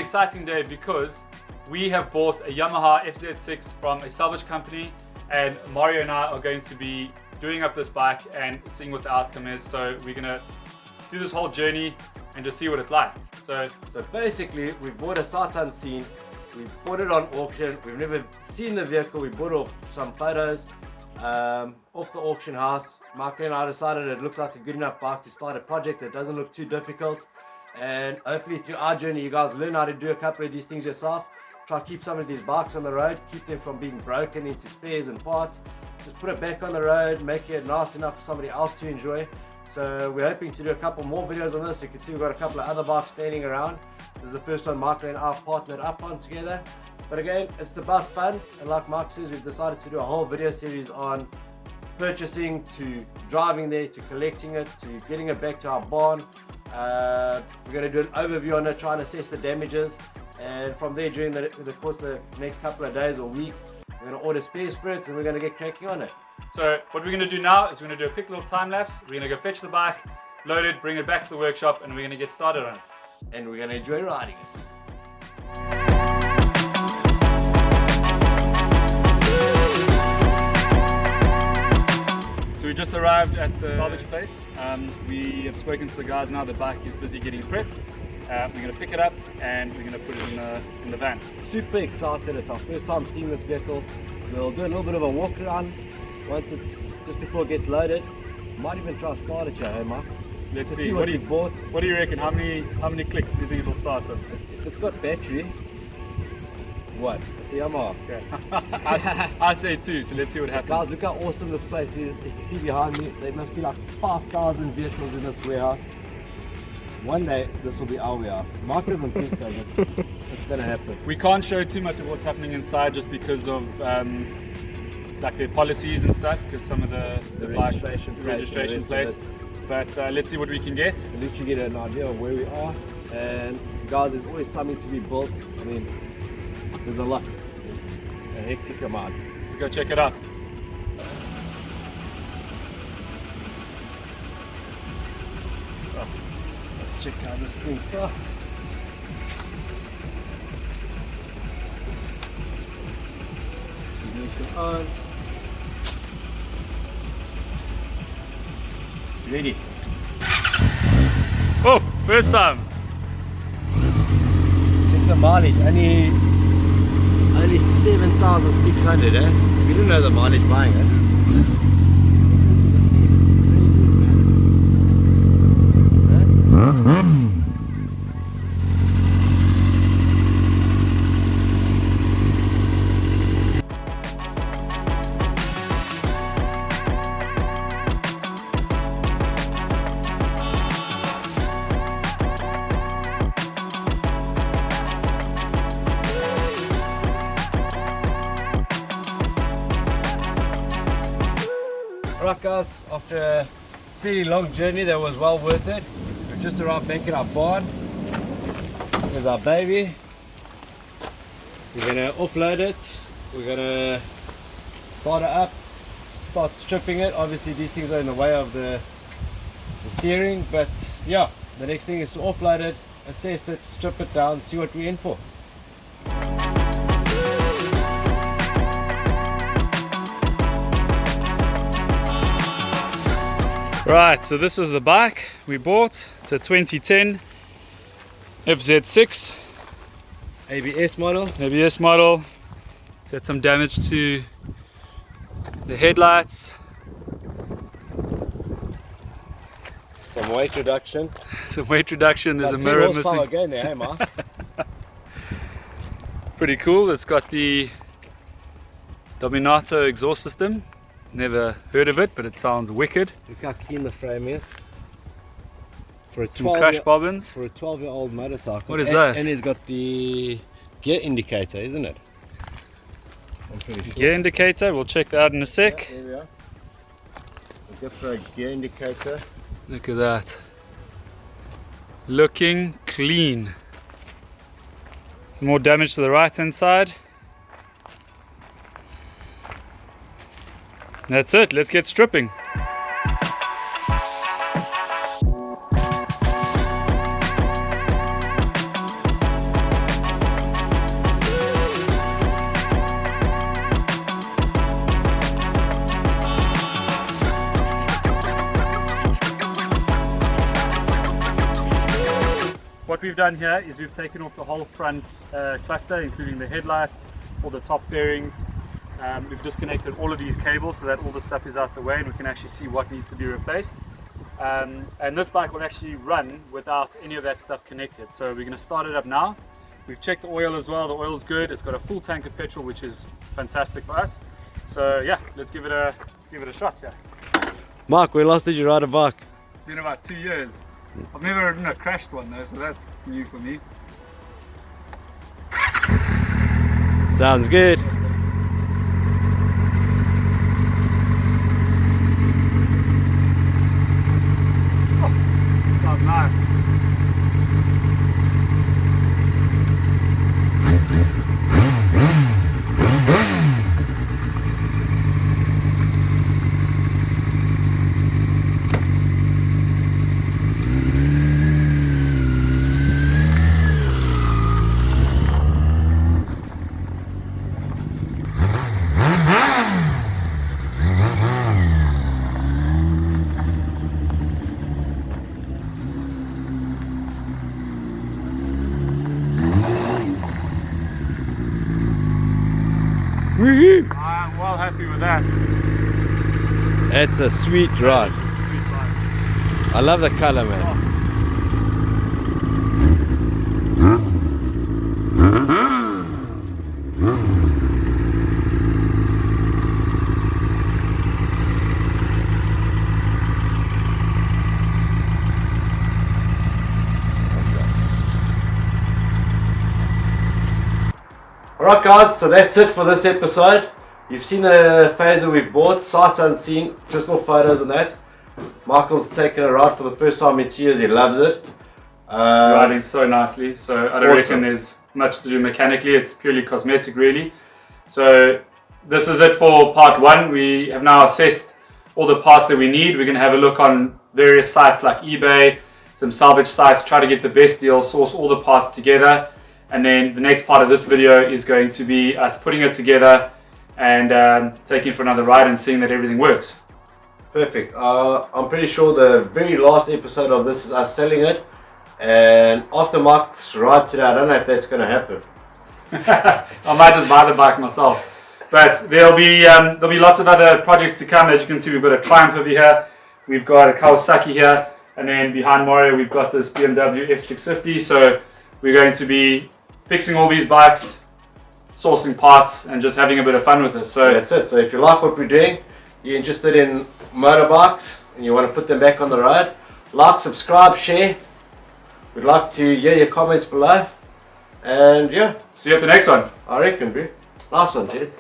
exciting day because we have bought a Yamaha FZ6 from a salvage company, and Mario and I are going to be doing up this bike and seeing what the outcome is. So we're gonna do this whole journey and just see what it's like. So basically, we bought a sight unseen. We bought it on auction. We've never seen the vehicle. We bought off some photos off the auction house. Michael and I decided it looks like a good enough bike to start a project that doesn't look too difficult. And hopefully through our journey, you guys learn how to do a couple of these things yourself. Try to keep some of these bikes on the road, keep them from being broken into spares and parts. Just put it back on the road, make it nice enough for somebody else to enjoy. So we're hoping to do a couple more videos on this. You can see we've got a couple of other bikes standing around. This is the first one Michael and I have partnered up on together. But again, it's about fun. And like Mark says, we've decided to do a whole video series on purchasing, to driving there, to collecting it, to getting it back to our barn. We're going to do an overview on it, try and assess the damages. And from there, during the course of the next couple of days or week, we're going to order spares for it and we're going to get cracking on it. So what we're going to do now is we're going to do a quick little time lapse. We're going to go fetch the bike, load it, bring it back to the workshop, and we're going to get started on it. And we're going to enjoy riding it. So we just arrived at the salvage place. We have spoken to the guys now. The bike is busy getting prepped. We're going to pick it up and we're going to put it in the van. Super excited. It's our first time seeing this vehicle. We'll do a little bit of a walk around once it's just before it gets loaded. Might even try to start it, hey Mark? Let's see what you've bought. What do you reckon? How many clicks do you think it'll start with? If it's got battery, what? It's a Yamaha. Okay. I say 2, so let's see what happens. Guys, look how awesome this place is. If you see behind me, there must be like 5,000 vehicles in this warehouse. One day, this will be our warehouse. Mark doesn't think so, but it's going to happen. We can't show too much of what's happening inside just because of like their policies and stuff, because some of the registration plates. But let's see what we can get. At least you get an idea of where we are. And guys, there's always something to be built. I mean, there's a lot. A hectic amount. Let's go check it out. Let's check how this thing starts. Ignition on. Ready. Oh, first time. Check the mileage. Only 7,600, eh? We didn't know the mileage buying it. Alright guys, after a fairly long journey that was well worth it, we've just arrived back at our barn. Here's our baby. We're going to offload it, we're going to start it up, start stripping it. Obviously these things are in the way of the steering, but yeah, the next thing is to offload it, assess it, strip it down, see what we're in for. Right, so this is the bike we bought. It's a 2010 FZ6 ABS model. It's had some damage to the headlights. Some weight reduction. There's a mirror missing. Again there, hey, Mark? Pretty cool. It's got the Dominato exhaust system. Never heard of it, but it sounds wicked. Look how clean the frame is. For a Some crash bobbins. For a 12-year-old motorcycle. What is that? And it's got the gear indicator, isn't it? I'm pretty sure. Gear indicator, we'll check that out in a sec. Yeah, there we are. We'll go for a gear indicator. Look at that. Looking clean. Some more damage to the right hand side. That's it, let's get stripping. what we've done here is we've taken off the whole front cluster, including the headlights, all the top fairings. We've disconnected all of these cables so that all the stuff is out the way and we can actually see what needs to be replaced. And this bike will actually run without any of that stuff connected. So we're going to start it up now. We've checked the oil as well. The oil's good. It's got a full tank of petrol, which is fantastic for us. So yeah, let's give it a shot. Yeah. Mark, when last did you ride a bike? It's been about 2 years. I've never ridden a crashed one though, so that's new for me. Sounds good. Sounds nice. I'm well happy with that. It's a sweet ride. It's a sweet ride. I love the color, man. Oh. Alright guys, so that's it for this episode. You've seen the phaser we've bought, sight unseen, just all photos and that. Michael's taken a ride for the first time in 2 years, he loves it. It's riding so nicely, so I don't Awesome. reckon there's much to do mechanically, it's purely cosmetic really. So this is it for part one. We have now assessed all the parts that we need. We're going to have a look on various sites like eBay, some salvage sites, try to get the best deal, source all the parts together. And then the next part of this video is going to be us putting it together and taking it for another ride and seeing that everything works. Perfect. I'm pretty sure the very last episode of this is us selling it. And after Mark's ride today, I don't know if that's going to happen. I might just buy the bike myself. But there'll be lots of other projects to come. As you can see, we've got a Triumph over here. We've got a Kawasaki here. And then behind Mario, we've got this BMW FZ6 So we're going to be fixing all these bikes, sourcing parts, and just having a bit of fun with this. So that's it. So if you like what we're doing, you're interested in motorbikes, and you want to put them back on the road, like, subscribe, share. We'd like to hear your comments below. And yeah, see you at the next one. I reckon, bro. Nice one, Jed.